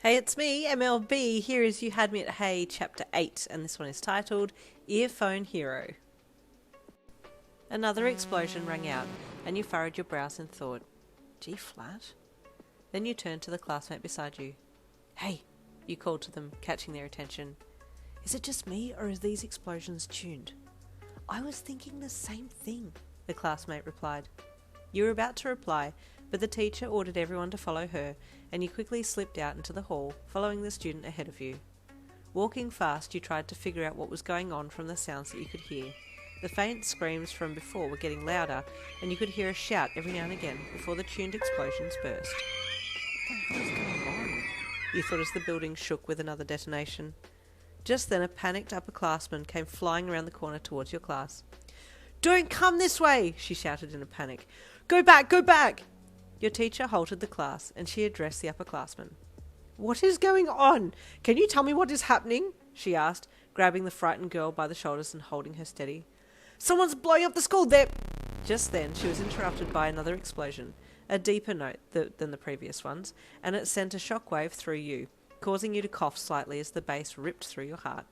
Hey, it's me, MLB. Here is You Had Me at Hey, Chapter 8, and this one is titled Earphone Hero. Another explosion rang out, and you furrowed your brows and thought, G flat? Then you turned to the classmate beside you. Hey, you called to them, catching their attention. Is it just me, or are these explosions tuned? I was thinking the same thing, the classmate replied. You were about to reply, but the teacher ordered everyone to follow her, and you quickly slipped out into the hall, following the student ahead of you. Walking fast, you tried to figure out what was going on from the sounds that you could hear. The faint screams from before were getting louder, and you could hear a shout every now and again before the tuned explosions burst. What the hell is going on? You thought as the building shook with another detonation. Just then a panicked upperclassman came flying around the corner towards your class. Don't come this way, she shouted in a panic. Go back, go back! Your teacher halted the class, and she addressed the upperclassman. What is going on? Can you tell me what is happening? She asked, grabbing the frightened girl by the shoulders and holding her steady. Someone's blowing up the school there! Just then, she was interrupted by another explosion, a deeper note than the previous ones, and it sent a shockwave through you, causing you to cough slightly as the bass ripped through your heart.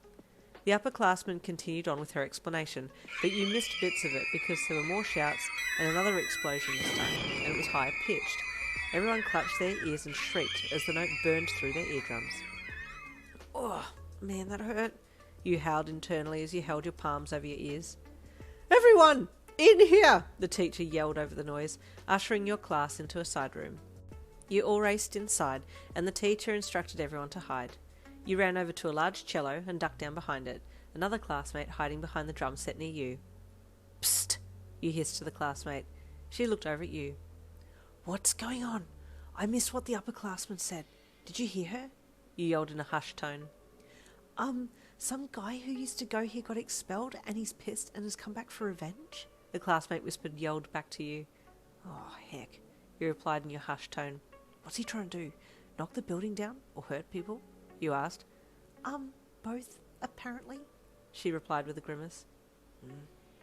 The upperclassman continued on with her explanation, but you missed bits of it because there were more shouts and another explosion this time, and it was higher pitched. Everyone clutched their ears and shrieked as the note burned through their eardrums. Oh, man, that hurt, you howled internally as you held your palms over your ears. Everyone, in here, the teacher yelled over the noise, ushering your class into a side room. You all raced inside, and the teacher instructed everyone to hide. You ran over to a large cello and ducked down behind it, another classmate hiding behind the drum set near you. Psst, you hissed to the classmate. She looked over at you. What's going on? I missed what the upperclassman said. Did you hear her? You yelled in a hushed tone. Some guy who used to go here got expelled and he's pissed and has come back for revenge? The classmate yelled back to you. Oh, heck, you replied in your hushed tone. What's he trying to do? Knock the building down or hurt people? You asked. Both, apparently, she replied with a grimace.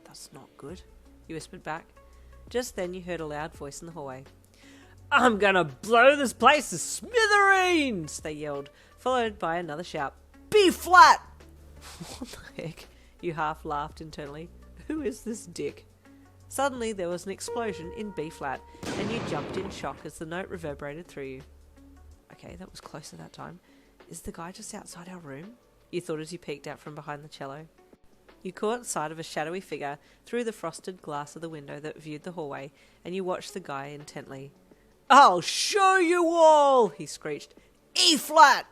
That's not good, you whispered back. Just then you heard a loud voice in the hallway. I'm gonna blow this place to smithereens, they yelled, followed by another shout. B flat! What the heck? You half laughed internally. Who is this dick? Suddenly there was an explosion in B flat, and you jumped in shock as the note reverberated through you. Okay, that was closer that time. Is the guy just outside our room? You thought as you peeked out from behind the cello. You caught sight of a shadowy figure through the frosted glass of the window that viewed the hallway, and you watched the guy intently. I'll show you all, he screeched. E flat!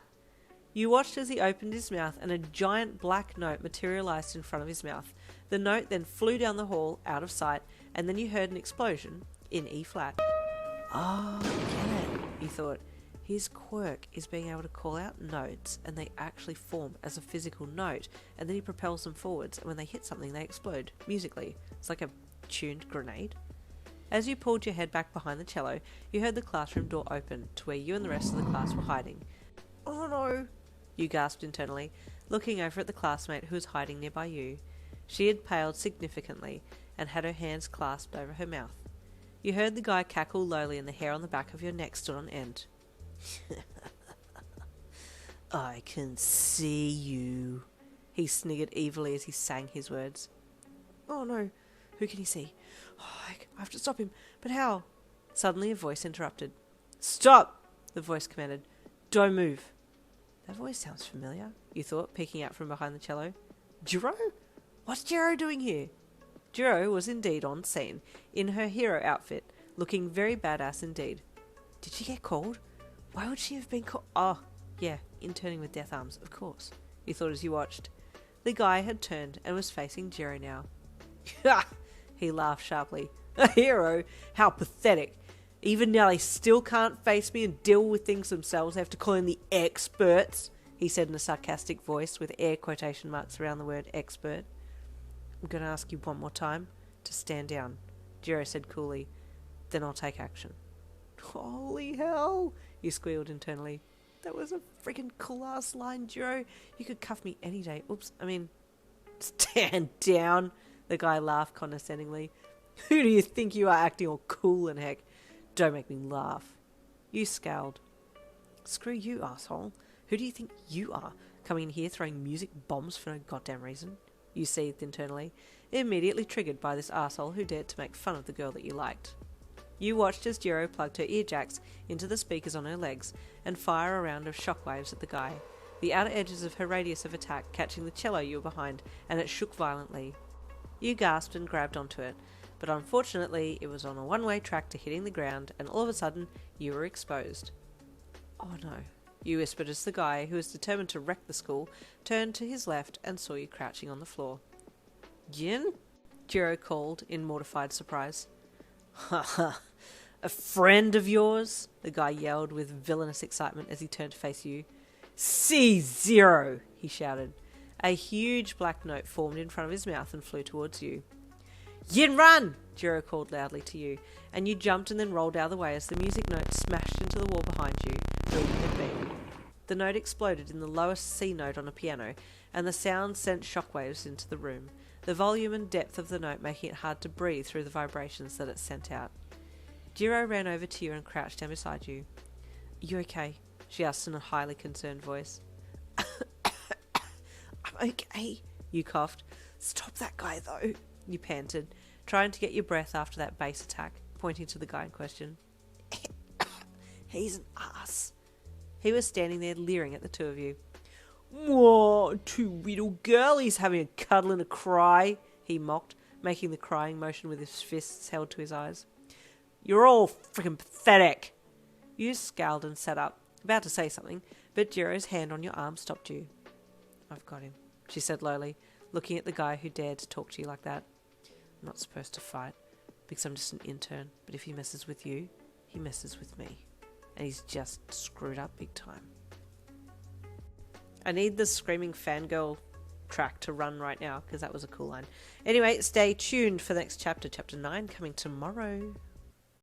You watched as he opened his mouth and a giant black note materialized in front of his mouth. The note then flew down the hall, out of sight, and then you heard an explosion in E flat. Oh, get it, you thought. His quirk is being able to call out notes and they actually form as a physical note, and then he propels them forwards, and when they hit something they explode musically. It's like a tuned grenade. As you pulled your head back behind the cello, you heard the classroom door open to where you and the rest of the class were hiding. Oh no, you gasped internally, looking over at the classmate who was hiding nearby you. She had paled significantly and had her hands clasped over her mouth. You heard the guy cackle lowly and the hair on the back of your neck stood on end. I can see you, he sniggered evilly as he sang his words. Oh no, who can he see? Oh, I have to stop him, but how? Suddenly a voice interrupted. Stop, the voice commanded. Don't move. That voice sounds familiar, you thought, peeking out from behind the cello. Jirou? What's Jirou doing here? Jirou was indeed on scene, in her hero outfit, looking very badass indeed. Did she get called? Why would she have been called? Oh, yeah, interning with death arms, of course, you thought as you watched. The guy had turned and was facing Jirou now. Ha! He laughed sharply. A hero? How pathetic. Even now they still can't face me and deal with things themselves. They have to call in the experts, he said in a sarcastic voice with air quotation marks around the word expert. I'm going to ask you one more time to stand down, Jirou said coolly. Then I'll take action. Holy hell, you squealed internally. That was a freaking cool-ass line, Jirou. You could cuff me any day. Stand down, the guy laughed condescendingly. Who do you think you are, acting all cool and heck? Don't make me laugh. You scowled. Screw you, asshole. Who do you think you are, coming in here throwing music bombs for no goddamn reason? You seethed internally, immediately triggered by this asshole who dared to make fun of the girl that you liked. You watched as Jirou plugged her ear jacks into the speakers on her legs and fire a round of shockwaves at the guy, the outer edges of her radius of attack catching the cello you were behind, and it shook violently. You gasped and grabbed onto it, but unfortunately it was on a one-way track to hitting the ground, and all of a sudden you were exposed. Oh no, you whispered as the guy, who was determined to wreck the school, turned to his left and saw you crouching on the floor. Jin? Jirou called in mortified surprise. Ha ha, a friend of yours? The guy yelled with villainous excitement as he turned to face you. C0, he shouted. A huge black note formed in front of his mouth and flew towards you. Yin, run! Jirou called loudly to you, and you jumped and then rolled out of the way as the music note smashed into the wall behind you, building a beat. The note exploded in the lowest C note on a piano, and the sound sent shockwaves into the room, the volume and depth of the note making it hard to breathe through the vibrations that it sent out. Jirou ran over to you and crouched down beside you. You okay? She asked in a highly concerned voice. I'm okay, you coughed. Stop that guy, though, you panted, trying to get your breath after that base attack, pointing to the guy in question. He's an ass. He was standing there leering at the two of you. Whoa, two little girlies having a cuddle and a cry, he mocked, making the crying motion with his fists held to his eyes. You're all freaking pathetic. You scowled and sat up, about to say something, but Jirou's hand on your arm stopped you. I've got him, she said lowly, looking at the guy who dared to talk to you like that. I'm not supposed to fight, because I'm just an intern, but if he messes with you, he messes with me. And he's just screwed up big time. I need the screaming fangirl track to run right now, because that was a cool line. Anyway, stay tuned for the next chapter, chapter 9, coming tomorrow.